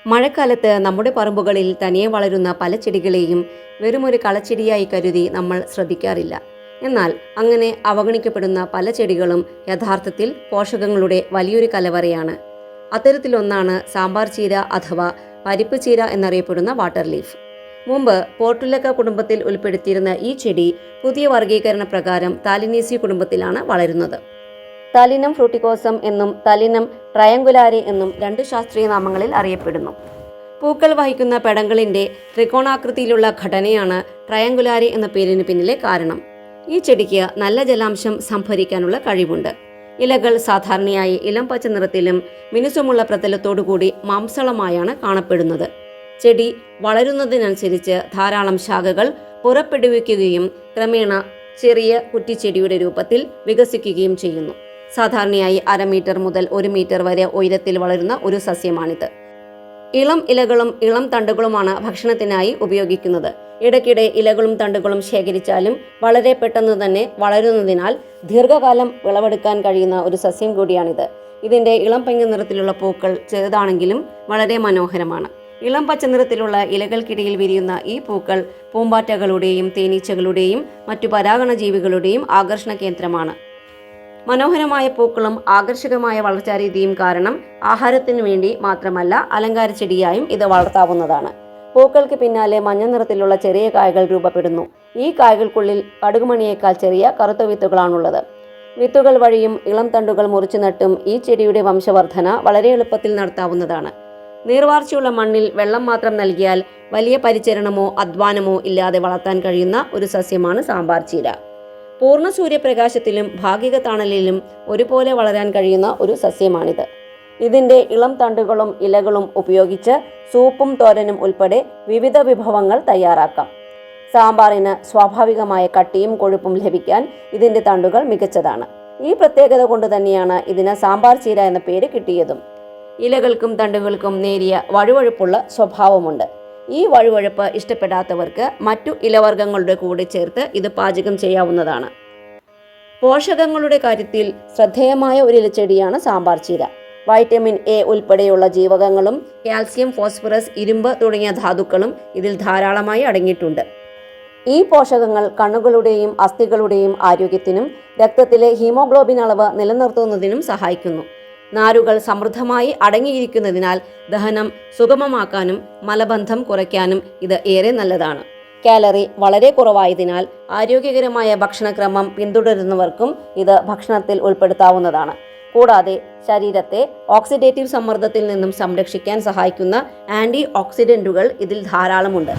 മഴക്കാലത്ത് നമ്മുടെ പറമ്പുകളിൽ തനിയെ വളരുന്ന പല ചെടികളെയും വെറുമൊരു കളച്ചെടിയായി കരുതി നമ്മൾ ശ്രദ്ധിക്കാറില്ല. എന്നാൽ അങ്ങനെ അവഗണിക്കപ്പെടുന്ന പല ചെടികളും യഥാർത്ഥത്തിൽ പോഷകങ്ങളുടെ വലിയൊരു കലവറയാണ്. അത്തരത്തിലൊന്നാണ് സാമ്പാർ ചീര അഥവാ പരിപ്പ് ചീര എന്നറിയപ്പെടുന്ന വാട്ടർ ലീഫ്. മുമ്പ് പോർട്ടുലക്ക കുടുംബത്തിൽ ഉൾപ്പെടുത്തിയിരുന്ന ഈ ചെടി പുതിയ വർഗീകരണ പ്രകാരം താലിനേസി കുടുംബത്തിലാണ് വളരുന്നത്. തലിനം ഫ്രൂട്ടിക്കോസം എന്നും തലിനം ട്രയങ്കുലാരെ എന്നും രണ്ട് ശാസ്ത്രീയ നാമങ്ങളിൽ അറിയപ്പെടുന്നു. പൂക്കൾ വഹിക്കുന്ന പെടങ്ങളിൻ്റെ ത്രികോണാകൃതിയിലുള്ള ഘടനയാണ് ട്രയങ്കുലാരെ എന്ന പേരിന് പിന്നിലെ കാരണം. ഈ ചെടിക്ക് നല്ല ജലാംശം സംഭരിക്കാനുള്ള കഴിവുണ്ട്. ഇലകൾ സാധാരണയായി ഇളം പച്ച നിറത്തിലും മിനുസമുള്ള പ്രതലത്തോടുകൂടി മാംസളമായാണ് കാണപ്പെടുന്നത്. ചെടി വളരുന്നതിനനുസരിച്ച് ധാരാളം ശാഖകൾ പുറപ്പെടുവിക്കുകയും ക്രമേണ ചെറിയ കുറ്റിച്ചെടിയുടെ രൂപത്തിൽ വികസിക്കുകയും ചെയ്യുന്നു. സാധാരണയായി 1/2 മീറ്റർ മുതൽ 1 മീറ്റർ വരെ ഉയരത്തിൽ വളരുന്ന ഒരു സസ്യമാണിത്. ഇളം ഇലകളും ഇളം തണ്ടുകളുമാണ് ഭക്ഷണത്തിനായി ഉപയോഗിക്കുന്നത്. ഇടയ്ക്കിടെ ഇലകളും തണ്ടുകളും ശേഖരിച്ചാലും വളരെ പെട്ടെന്ന് തന്നെ വളരുന്നതിനാൽ ദീർഘകാലം വിളവെടുക്കാൻ കഴിയുന്ന ഒരു സസ്യം കൂടിയാണിത്. ഇതിൻ്റെ ഇളം പഞ്ഞ നിറത്തിലുള്ള പൂക്കൾ ചെറുതാണെങ്കിലും വളരെ മനോഹരമാണ്. ഇളം പച്ച നിറത്തിലുള്ള ഇലകൾക്കിടയിൽ വിരിയുന്ന ഈ പൂക്കൾ പൂമ്പാറ്റകളുടെയും തേനീച്ചകളുടെയും മറ്റു പരാഗണ ജീവികളുടെയും ആകർഷണ കേന്ദ്രമാണ്. മനോഹരമായ പൂക്കളും ആകർഷകമായ വളർച്ചാരീതിയും കാരണം ആഹാരത്തിനു വേണ്ടി മാത്രമല്ല അലങ്കാര ചെടിയായും ഇത് വളർത്താവുന്നതാണ്. പൂക്കൾക്ക് പിന്നാലെ മഞ്ഞ നിറത്തിലുള്ള ചെറിയ കായകൾ രൂപപ്പെടുന്നു. ഈ കായകൾക്കുള്ളിൽ കടുകുമണിയേക്കാൾ ചെറിയ കറുത്ത വിത്തുകളാണുള്ളത്. വിത്തുകൾ വഴിയും ഇളം തണ്ടുകൾ മുറിച്ചു നട്ടും ഈ ചെടിയുടെ വംശവർധന വളരെ എളുപ്പത്തിൽ നടത്താവുന്നതാണ്. നീർവാർച്ചയുള്ള മണ്ണിൽ വെള്ളം മാത്രം നൽകിയാൽ വലിയ പരിചരണമോ അധ്വാനമോ ഇല്ലാതെ വളർത്താൻ കഴിയുന്ന ഒരു സസ്യമാണ് സാമ്പാർ ചീര. പൂർണ്ണ സൂര്യപ്രകാശത്തിലും ഭാഗിക തണലിലും ഒരുപോലെ വളരാൻ കഴിയുന്ന ഒരു സസ്യമാണിത്. ഇതിൻ്റെ ഇളം തണ്ടുകളും ഇലകളും ഉപയോഗിച്ച് സൂപ്പും തോരനും ഉൾപ്പെടെ വിവിധ വിഭവങ്ങൾ തയ്യാറാക്കാം. സാമ്പാറിന് സ്വാഭാവികമായ കട്ടിയും കൊഴുപ്പും ലഭിക്കാൻ ഇതിൻ്റെ തണ്ടുകൾ മികച്ചതാണ്. ഈ പ്രത്യേകത കൊണ്ട് തന്നെയാണ് ഇതിന് സാമ്പാർ ചീര എന്ന പേര് കിട്ടിയതും. ഇലകൾക്കും തണ്ടുകൾക്കും നേരിയ വഴുവഴുപ്പുള്ള സ്വഭാവമുണ്ട്. ഈ വഴുവഴുപ്പ് ഇഷ്ടപ്പെടാത്തവർക്ക് മറ്റു ഇലവർഗ്ഗങ്ങളുടെ കൂടെ ചേർത്ത് ഇത് പാചകം ചെയ്യാവുന്നതാണ്. പോഷകങ്ങളുടെ കാര്യത്തിൽ ശ്രദ്ധേയമായ ഒരു ഇലച്ചെടിയാണ് സാമ്പാർ ചീര. വൈറ്റമിൻ എ ഉൾപ്പെടെയുള്ള ജീവകങ്ങളും കാൽസ്യം, ഫോസ്ഫറസ്, ഇരുമ്പ് തുടങ്ങിയ ധാതുക്കളും ഇതിൽ ധാരാളമായി അടങ്ങിയിട്ടുണ്ട്. ഈ പോഷകങ്ങൾ കണ്ണുകളുടെയും അസ്ഥികളുടെയും ആരോഗ്യത്തിനും രക്തത്തിലെ ഹീമോഗ്ലോബിൻ അളവ് നിലനിർത്തുന്നതിനും സഹായിക്കുന്നു. നാരുകൾ സമൃദ്ധമായി അടങ്ങിയിരിക്കുന്നതിനാൽ ദഹനം സുഗമമാക്കാനും മലബന്ധം കുറയ്ക്കാനും ഇത് ഏറെ നല്ലതാണ്. കാലറി വളരെ കുറവായതിനാൽ ആരോഗ്യകരമായ ഭക്ഷണക്രമം പിന്തുടരുന്നവർക്കും ഇത് ഭക്ഷണത്തിൽ ഉൾപ്പെടുത്താവുന്നതാണ്. കൂടാതെ ശരീരത്തെ ഓക്സിഡേറ്റീവ് സമ്മർദ്ദത്തിൽ നിന്നും സംരക്ഷിക്കാൻ സഹായിക്കുന്ന ആൻറ്റി ഓക്സിഡൻറ്റുകൾ ഇതിൽ ധാരാളമുണ്ട്.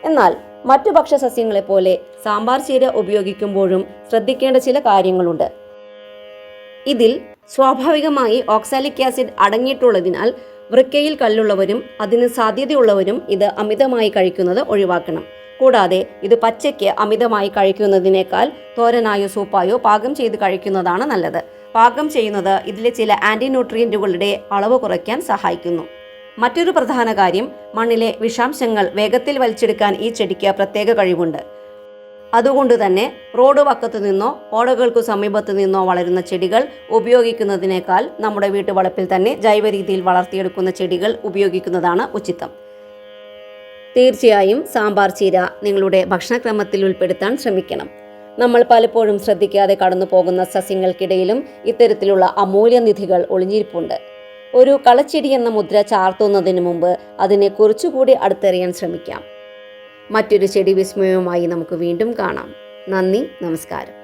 എന്നാൽ മറ്റു ഭക്ഷ്യസസ്യങ്ങളെപ്പോലെ സാമ്പാർ ചീര ഉപയോഗിക്കുമ്പോഴും ശ്രദ്ധിക്കേണ്ട ചില കാര്യങ്ങളുണ്ട്. ഇതിൽ സ്വാഭാവികമായി ഓക്സാലിക് ആസിഡ് അടങ്ങിയിട്ടുള്ളതിനാൽ വൃക്കയിൽ കല്ലുള്ളവരും അതിന് സാധ്യതയുള്ളവരും ഇത് അമിതമായി കഴിക്കുന്നത് ഒഴിവാക്കണം. കൂടാതെ ഇത് പച്ചയ്ക്ക് അമിതമായി കഴിക്കുന്നതിനേക്കാൾ തോരനായോ സൂപ്പായോ പാകം ചെയ്ത് കഴിക്കുന്നതാണ് നല്ലത്. പാകം ചെയ്യുന്നത് ഇതിലെ ചില ആൻറ്റി ന്യൂട്രിയൻറ്റുകളുടെ അളവ് കുറയ്ക്കാൻ സഹായിക്കുന്നു. മറ്റൊരു പ്രധാന കാര്യം, മണ്ണിലെ വിഷാംശങ്ങൾ വേഗത്തിൽ വലിച്ചെടുക്കാൻ ഈ ചെടിക്ക് പ്രത്യേക കഴിവുണ്ട്. അതുകൊണ്ട് തന്നെ റോഡ് വക്കത്തു നിന്നോ ഓടകൾക്കു സമീപത്തു നിന്നോ വളരുന്ന ചെടികൾ ഉപയോഗിക്കുന്നതിനേക്കാൾ നമ്മുടെ വീട്ടുവളപ്പിൽ തന്നെ ജൈവ രീതിയിൽ വളർത്തിയെടുക്കുന്ന ചെടികൾ ഉപയോഗിക്കുന്നതാണ് ഉചിതം. തീർച്ചയായും സാമ്പാർ ചീര നിങ്ങളുടെ ഭക്ഷണക്രമത്തിൽ ഉൾപ്പെടുത്താൻ ശ്രമിക്കണം. നമ്മൾ പലപ്പോഴും ശ്രദ്ധിക്കാതെ കടന്നു പോകുന്ന സസ്യങ്ങൾക്കിടയിലും ഇത്തരത്തിലുള്ള അമൂല്യനിധികൾ ഒളിഞ്ഞിരിപ്പുണ്ട്. ഒരു കളച്ചെടി എന്ന മുദ്ര ചാർത്തുന്നതിന് മുമ്പ് അതിനെ കുറച്ചുകൂടി അടുത്തെറിയാൻ ശ്രമിക്കാം. മറ്റൊരു ചെടി വിസ്മയവുമായി നമുക്ക് വീണ്ടും കാണാം. നന്ദി, നമസ്കാരം.